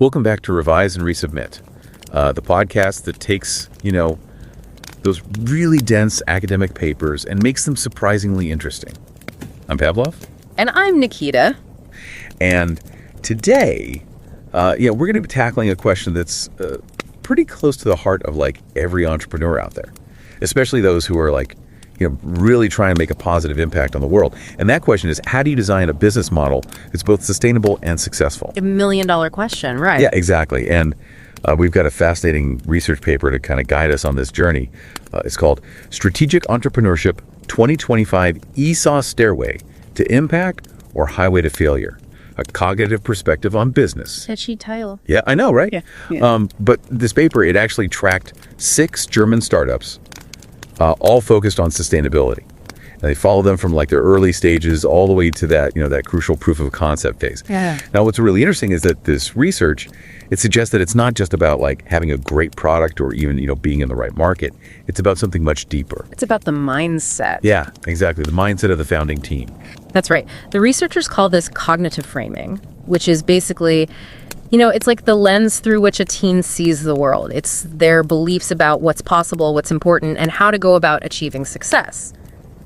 Welcome back to Revise and Resubmit, the podcast that takes, those really dense academic papers and makes them surprisingly interesting. I'm Pavlov. And I'm Nikita. And today, we're going to be tackling a question that's pretty close to the heart of every entrepreneur out there, especially those who are really trying to make a positive impact on the world. And that question is, how do you design a business model that's both sustainable and successful? $1 million question, right? Yeah, exactly. And we've got a fascinating research paper to kind of guide us on this journey. It's called Strategic Entrepreneurship 2025 Esau Stairway to Impact or Highway to Failure, a cognitive perspective on business. Catchy title. Yeah, I know, right? Yeah. But this paper, it actually tracked 6 German startups, all focused on sustainability. And they follow them from their early stages all the way to that, that crucial proof of concept phase. Yeah. Now, what's really interesting is that this research, it suggests that it's not just about having a great product or even, being in the right market. It's about something much deeper. It's about the mindset. Yeah, exactly. The mindset of the founding team. That's right. The researchers call this cognitive framing, which is basically, it's like the lens through which a teen sees the world. It's their beliefs about what's possible, what's important, and how to go about achieving success.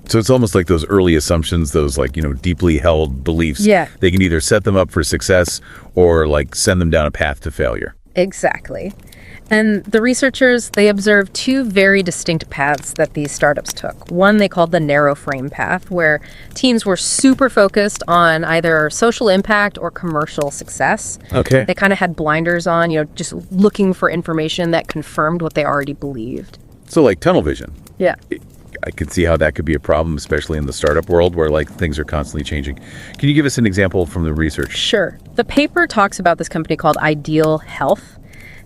So it's almost like those early assumptions, those deeply held beliefs. Yeah. They can either set them up for success or send them down a path to failure. Exactly. And the researchers, they observed 2 very distinct paths that these startups took. One they called the narrow frame path, where teams were super focused on either social impact or commercial success. Okay. They kind of had blinders on, just looking for information that confirmed what they already believed. So tunnel vision. Yeah. I could see how that could be a problem, especially in the startup world where things are constantly changing. Can you give us an example from the research? Sure. The paper talks about this company called Ideal Health.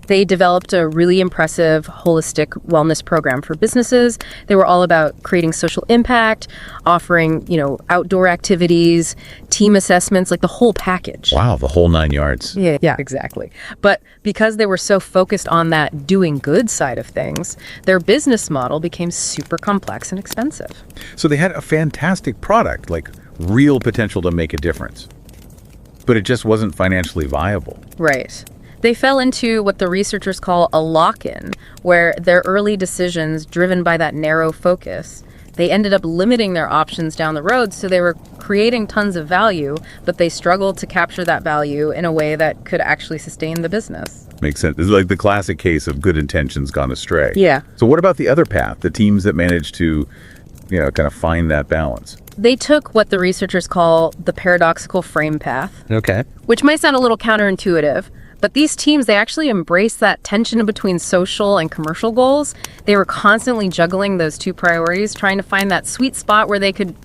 They developed a really impressive holistic wellness program for businesses. They were all about creating social impact, offering, outdoor activities, team assessments, the whole package. Wow, the whole 9 yards. Yeah, exactly. But because they were so focused on that doing good side of things, their business model became super complex and expensive. So they had a fantastic product, real potential to make a difference. But it just wasn't financially viable. Right. They fell into what the researchers call a lock-in, where their early decisions, driven by that narrow focus, they ended up limiting their options down the road, so they were creating tons of value, but they struggled to capture that value in a way that could actually sustain the business. Makes sense. It's the classic case of good intentions gone astray. Yeah. So what about the other path, the teams that managed to, kind of find that balance? They took what the researchers call the paradoxical frame path. Okay. Which might sound a little counterintuitive, but these teams, they actually embraced that tension between social and commercial goals. They were constantly juggling those 2 priorities, trying to find that sweet spot where they could,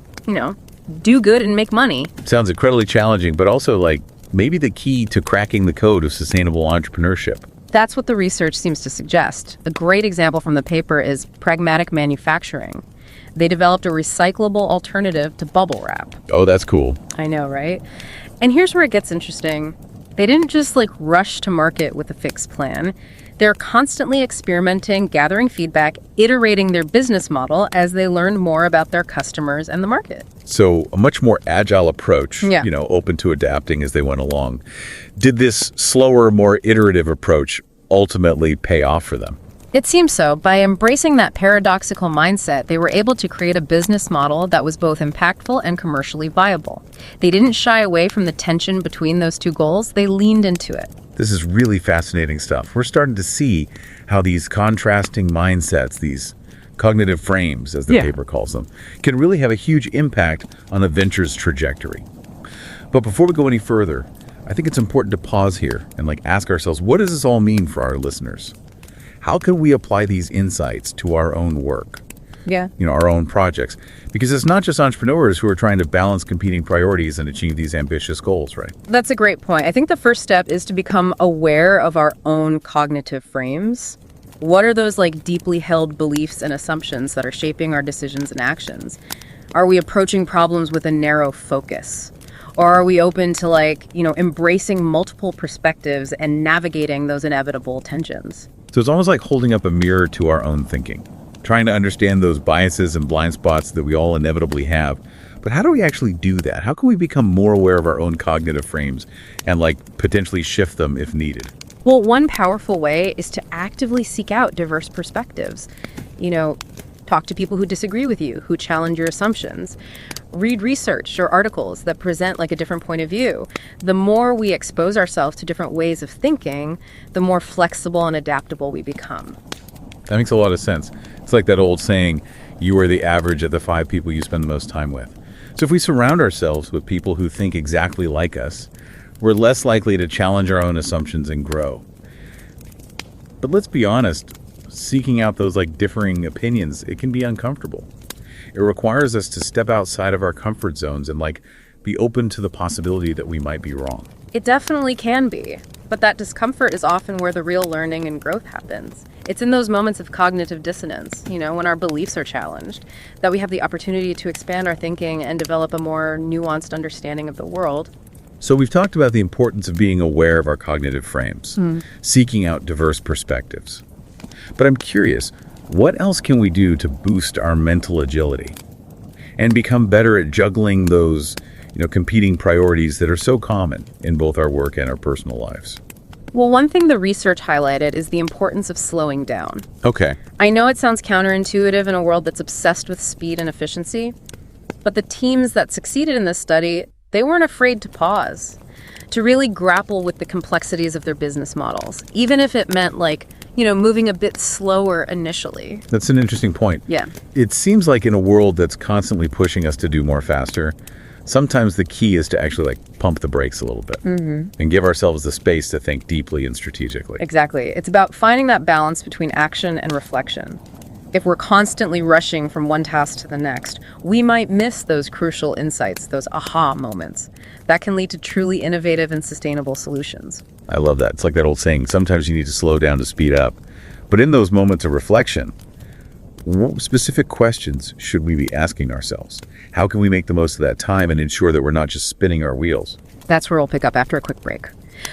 do good and make money. Sounds incredibly challenging, but also maybe the key to cracking the code of sustainable entrepreneurship. That's what the research seems to suggest. A great example from the paper is pragmatic manufacturing. They developed a recyclable alternative to bubble wrap. Oh, that's cool. I know, right? And here's where it gets interesting. They didn't just rush to market with a fixed plan. They're constantly experimenting, gathering feedback, iterating their business model as they learn more about their customers and the market. So a much more agile approach, Yeah. Open to adapting as they went along. Did this slower, more iterative approach ultimately pay off for them? It seems so. By embracing that paradoxical mindset, they were able to create a business model that was both impactful and commercially viable. They didn't shy away from the tension between those 2 goals. They leaned into it. This is really fascinating stuff. We're starting to see how these contrasting mindsets, these cognitive frames, as the paper calls them, can really have a huge impact on a venture's trajectory. But before we go any further, I think it's important to pause here and ask ourselves, what does this all mean for our listeners? How can we apply these insights to our own work? Yeah. Our own projects? Because it's not just entrepreneurs who are trying to balance competing priorities and achieve these ambitious goals, right? That's a great point. I think the first step is to become aware of our own cognitive frames. What are those deeply held beliefs and assumptions that are shaping our decisions and actions? Are we approaching problems with a narrow focus? Or are we open to embracing multiple perspectives and navigating those inevitable tensions? So it's almost like holding up a mirror to our own thinking, trying to understand those biases and blind spots that we all inevitably have, But how do we actually do that? How can we become more aware of our own cognitive frames and potentially shift them if needed? Well, one powerful way is to actively seek out diverse perspectives. Talk to people who disagree with you, who challenge your assumptions. Read research or articles that present a different point of view. The more we expose ourselves to different ways of thinking, the more flexible and adaptable we become. That makes a lot of sense. It's like that old saying, you are the average of the 5 people you spend the most time with. So if we surround ourselves with people who think exactly like us, we're less likely to challenge our own assumptions and grow. But let's be honest, seeking out those differing opinions, it can be uncomfortable. It requires us to step outside of our comfort zones and be open to the possibility that we might be wrong. It definitely can be, but that discomfort is often where the real learning and growth happens. It's in those moments of cognitive dissonance, when our beliefs are challenged, that we have the opportunity to expand our thinking and develop a more nuanced understanding of the world. So we've talked about the importance of being aware of our cognitive frames, seeking out diverse perspectives. But I'm curious, what else can we do to boost our mental agility and become better at juggling those, competing priorities that are so common in both our work and our personal lives? Well, one thing the research highlighted is the importance of slowing down. Okay. I know it sounds counterintuitive in a world that's obsessed with speed and efficiency, but the teams that succeeded in this study, they weren't afraid to pause, to really grapple with the complexities of their business models, even if it meant moving a bit slower initially. That's an interesting point. Yeah. It seems like in a world that's constantly pushing us to do more faster, sometimes the key is to actually pump the brakes a little bit and give ourselves the space to think deeply and strategically. Exactly. It's about finding that balance between action and reflection. If we're constantly rushing from one task to the next, we might miss those crucial insights, those aha moments that can lead to truly innovative and sustainable solutions. I love that. It's like that old saying, sometimes you need to slow down to speed up. But in those moments of reflection, what specific questions should we be asking ourselves? How can we make the most of that time and ensure that we're not just spinning our wheels? That's where we'll pick up after a quick break.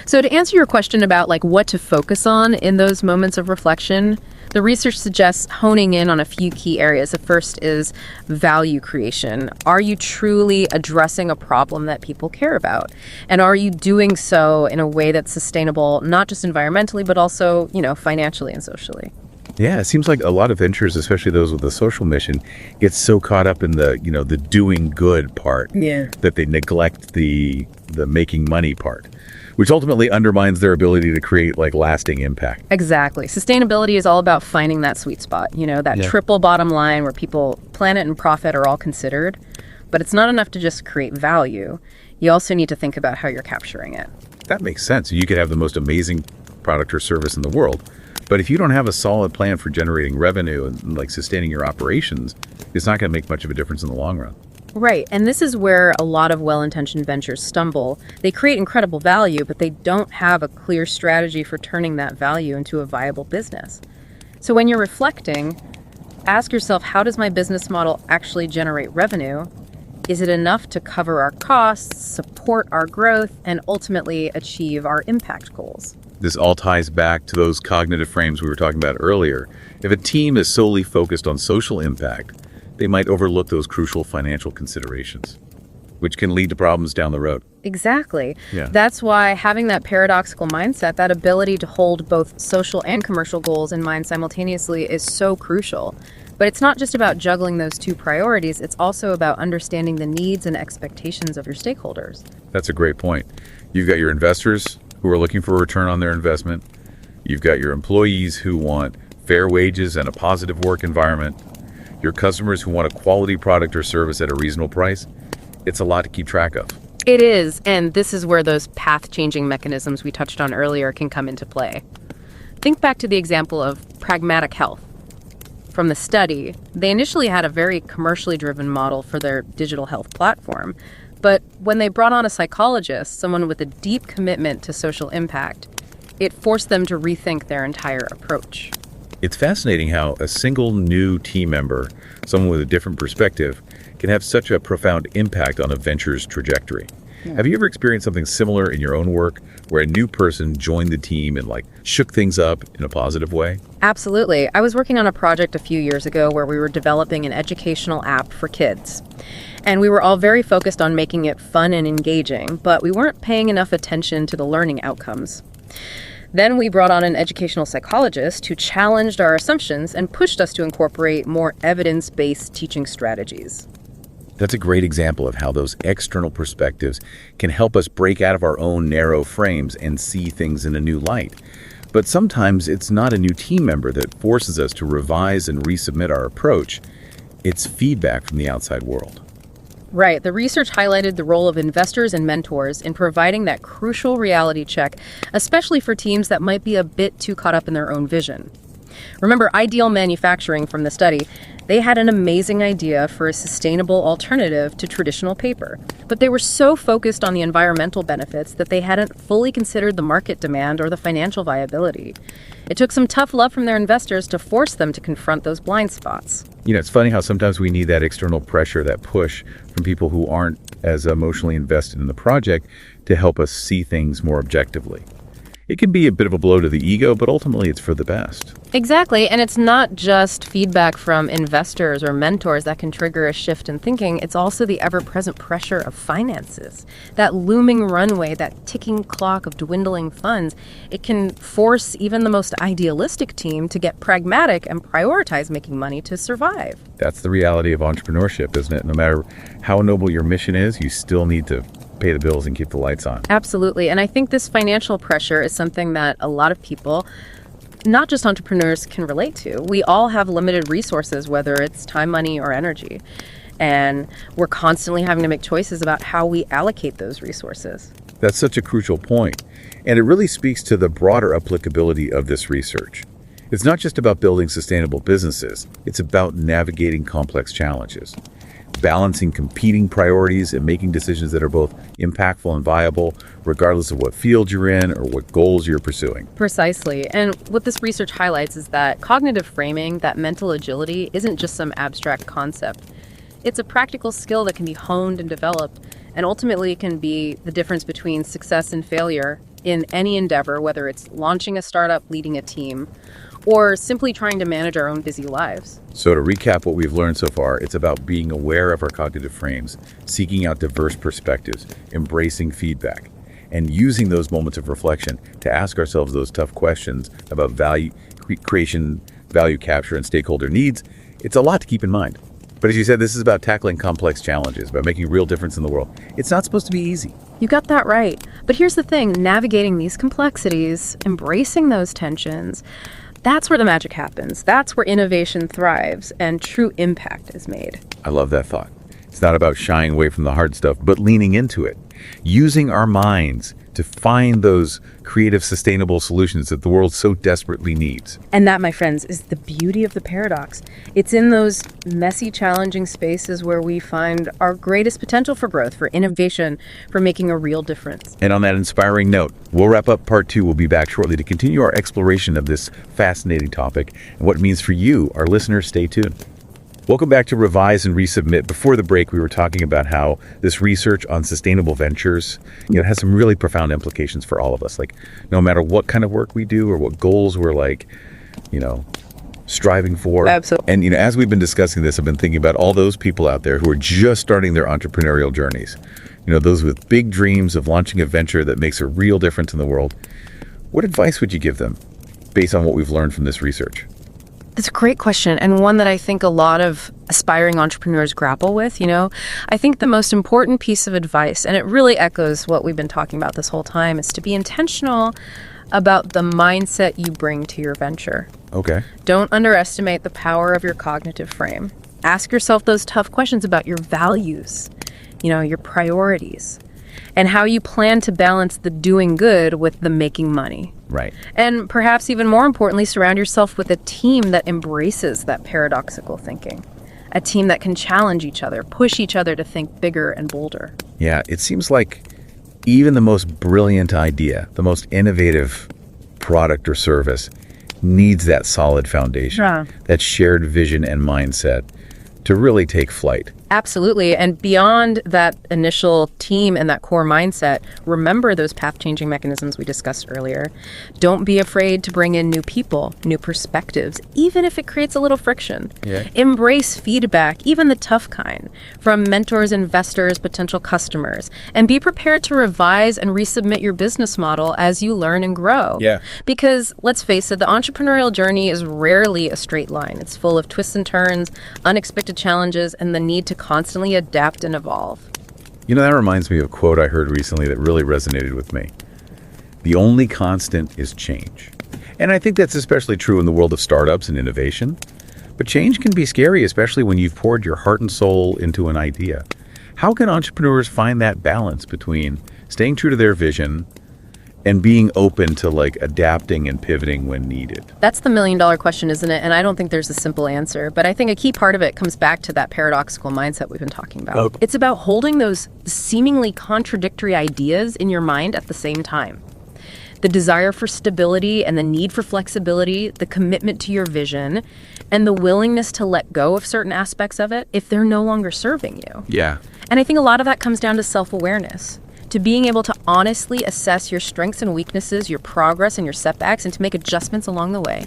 So to answer your question about what to focus on in those moments of reflection, the research suggests honing in on a few key areas. The first is value creation. Are you truly addressing a problem that people care about? And are you doing so in a way that's sustainable, not just environmentally, but also, financially and socially? Yeah, it seems like a lot of ventures, especially those with a social mission, get so caught up in the doing good part that they neglect the making money part, which ultimately undermines their ability to create lasting impact. Exactly. Sustainability is all about finding that sweet spot, that triple bottom line where people, planet and profit are all considered. But it's not enough to just create value. You also need to think about how you're capturing it. That makes sense. You could have the most amazing product or service in the world, but if you don't have a solid plan for generating revenue and sustaining your operations, it's not going to make much of a difference in the long run. Right, and this is where a lot of well-intentioned ventures stumble. They create incredible value, but they don't have a clear strategy for turning that value into a viable business. So when you're reflecting, ask yourself, how does my business model actually generate revenue? Is it enough to cover our costs, support our growth, and ultimately achieve our impact goals? This all ties back to those cognitive frames we were talking about earlier. If a team is solely focused on social impact, they might overlook those crucial financial considerations, which can lead to problems down the road. Exactly. Yeah. That's why having that paradoxical mindset, that ability to hold both social and commercial goals in mind simultaneously, is so crucial. But it's not just about juggling those two priorities, it's also about understanding the needs and expectations of your stakeholders. That's a great point. You've got your investors who are looking for a return on their investment. You've got your employees who want fair wages and a positive work environment. Your customers who want a quality product or service at a reasonable price. It's a lot to keep track of. It is, and this is where those path-changing mechanisms we touched on earlier can come into play. Think back to the example of pragmatic health. From the study, they initially had a very commercially driven model for their digital health platform, but when they brought on a psychologist, someone with a deep commitment to social impact, it forced them to rethink their entire approach. It's fascinating how a single new team member, someone with a different perspective, can have such a profound impact on a venture's trajectory. Have you ever experienced something similar in your own work where a new person joined the team and shook things up in a positive way? Absolutely. I was working on a project a few years ago where we were developing an educational app for kids. And we were all very focused on making it fun and engaging, but we weren't paying enough attention to the learning outcomes. Then we brought on an educational psychologist who challenged our assumptions and pushed us to incorporate more evidence-based teaching strategies. That's a great example of how those external perspectives can help us break out of our own narrow frames and see things in a new light. But sometimes it's not a new team member that forces us to revise and resubmit our approach. It's feedback from the outside world. Right. The research highlighted the role of investors and mentors in providing that crucial reality check, especially for teams that might be a bit too caught up in their own vision. Remember Ideal Manufacturing from the study? They had an amazing idea for a sustainable alternative to traditional paper, but they were so focused on the environmental benefits that they hadn't fully considered the market demand or the financial viability. It took some tough love from their investors to force them to confront those blind spots. It's funny how sometimes we need that external pressure, that push from people who aren't as emotionally invested in the project to help us see things more objectively. It can be a bit of a blow to the ego, but ultimately it's for the best. Exactly. And it's not just feedback from investors or mentors that can trigger a shift in thinking. It's also the ever-present pressure of finances. That looming runway, that ticking clock of dwindling funds, it can force even the most idealistic team to get pragmatic and prioritize making money to survive. That's the reality of entrepreneurship, isn't it? No matter how noble your mission is, you still need to pay the bills and keep the lights on. Absolutely. And I think this financial pressure is something that a lot of people, not just entrepreneurs, can relate to. We all have limited resources, whether it's time, money, or energy. And we're constantly having to make choices about how we allocate those resources. That's such a crucial point. And it really speaks to the broader applicability of this research. It's not just about building sustainable businesses. It's about navigating complex challenges, balancing competing priorities and making decisions that are both impactful and viable, regardless of what field you're in or what goals you're pursuing. Precisely. And what this research highlights is that cognitive framing, that mental agility, isn't just some abstract concept. It's a practical skill that can be honed and developed, and ultimately can be the difference between success and failure in any endeavor, whether it's launching a startup, leading a team, or simply trying to manage our own busy lives. So to recap what we've learned so far, it's about being aware of our cognitive frames, seeking out diverse perspectives, embracing feedback, and using those moments of reflection to ask ourselves those tough questions about value creation, value capture, and stakeholder needs. It's a lot to keep in mind. But as you said, this is about tackling complex challenges, about making a real difference in the world. It's not supposed to be easy. You got that right. But here's the thing, navigating these complexities, embracing those tensions, that's where the magic happens. That's where innovation thrives and true impact is made. I love that thought. It's not about shying away from the hard stuff, but leaning into it, using our minds to find those creative, sustainable solutions that the world so desperately needs. And that, my friends, is the beauty of the paradox. It's in those messy, challenging spaces where we find our greatest potential for growth, for innovation, for making a real difference. And on that inspiring note, we'll wrap up part 2. We'll be back shortly to continue our exploration of this fascinating topic and what it means for you, our listeners. Stay tuned. Welcome back to Revise and Resubmit. Before the break, we were talking about how this research on sustainable ventures, has some really profound implications for all of us. Like, no matter what kind of work we do or what goals we're striving for. Absolutely. And, as we've been discussing this, I've been thinking about all those people out there who are just starting their entrepreneurial journeys. Those with big dreams of launching a venture that makes a real difference in the world. What advice would you give them based on what we've learned from this research? That's a great question, and one that I think a lot of aspiring entrepreneurs grapple with. I think the most important piece of advice, and it really echoes what we've been talking about this whole time, is to be intentional about the mindset you bring to your venture. Okay. Don't underestimate the power of your cognitive frame. Ask yourself those tough questions about your values, your priorities, and how you plan to balance the doing good with the making money. Right. And perhaps even more importantly, surround yourself with a team that embraces that paradoxical thinking. A team that can challenge each other, push each other to think bigger and bolder. Yeah, it seems like even the most brilliant idea, the most innovative product or service needs that solid foundation, that shared vision and mindset to really take flight. Absolutely. And beyond that initial team and that core mindset, remember those path-changing mechanisms we discussed earlier. Don't be afraid to bring in new people, new perspectives, even if it creates a little friction. Yeah. Embrace feedback, even the tough kind, from mentors, investors, potential customers, and be prepared to revise and resubmit your business model as you learn and grow. Yeah. Because let's face it, the entrepreneurial journey is rarely a straight line. It's full of twists and turns, unexpected challenges, and the need to constantly adapt and evolve. You know, that reminds me of a quote I heard recently that really resonated with me. The only constant is change. And I think that's especially true in the world of startups and innovation. But change can be scary, especially when you've poured your heart and soul into an idea. How can entrepreneurs find that balance between staying true to their vision and being open to adapting and pivoting when needed? That's the million-dollar question, isn't it? And I don't think there's a simple answer, but I think a key part of it comes back to that paradoxical mindset we've been talking about. Okay. It's about holding those seemingly contradictory ideas in your mind at the same time. The desire for stability and the need for flexibility, the commitment to your vision, and the willingness to let go of certain aspects of it if they're no longer serving you. Yeah. And I think a lot of that comes down to self-awareness, to being able to honestly assess your strengths and weaknesses, your progress and your setbacks, and to make adjustments along the way.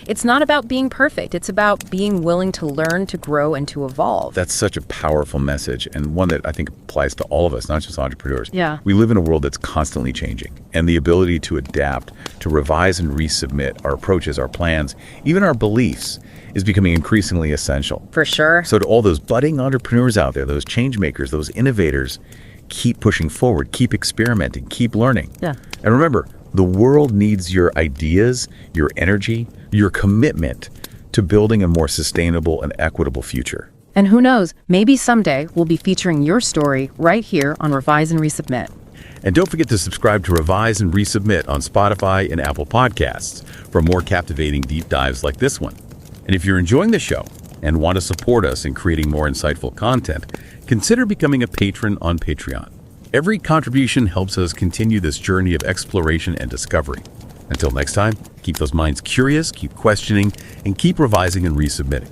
It's not about being perfect. It's about being willing to learn, to grow, and to evolve. That's such a powerful message, and one that I think applies to all of us, not just entrepreneurs. Yeah. We live in a world that's constantly changing, and the ability to adapt, to revise and resubmit our approaches, our plans, even our beliefs is becoming increasingly essential. For sure. So to all those budding entrepreneurs out there, those change makers, those innovators, keep pushing forward, keep experimenting, keep learning. Yeah. And remember, the world needs your ideas, your energy, your commitment to building a more sustainable and equitable future. And who knows, maybe someday we'll be featuring your story right here on Revise and Resubmit. And don't forget to subscribe to Revise and Resubmit on Spotify and Apple Podcasts for more captivating deep dives like this one. And if you're enjoying the show and want to support us in creating more insightful content, consider becoming a patron on Patreon. Every contribution helps us continue this journey of exploration and discovery. Until next time, keep those minds curious, keep questioning, and keep revising and resubmitting.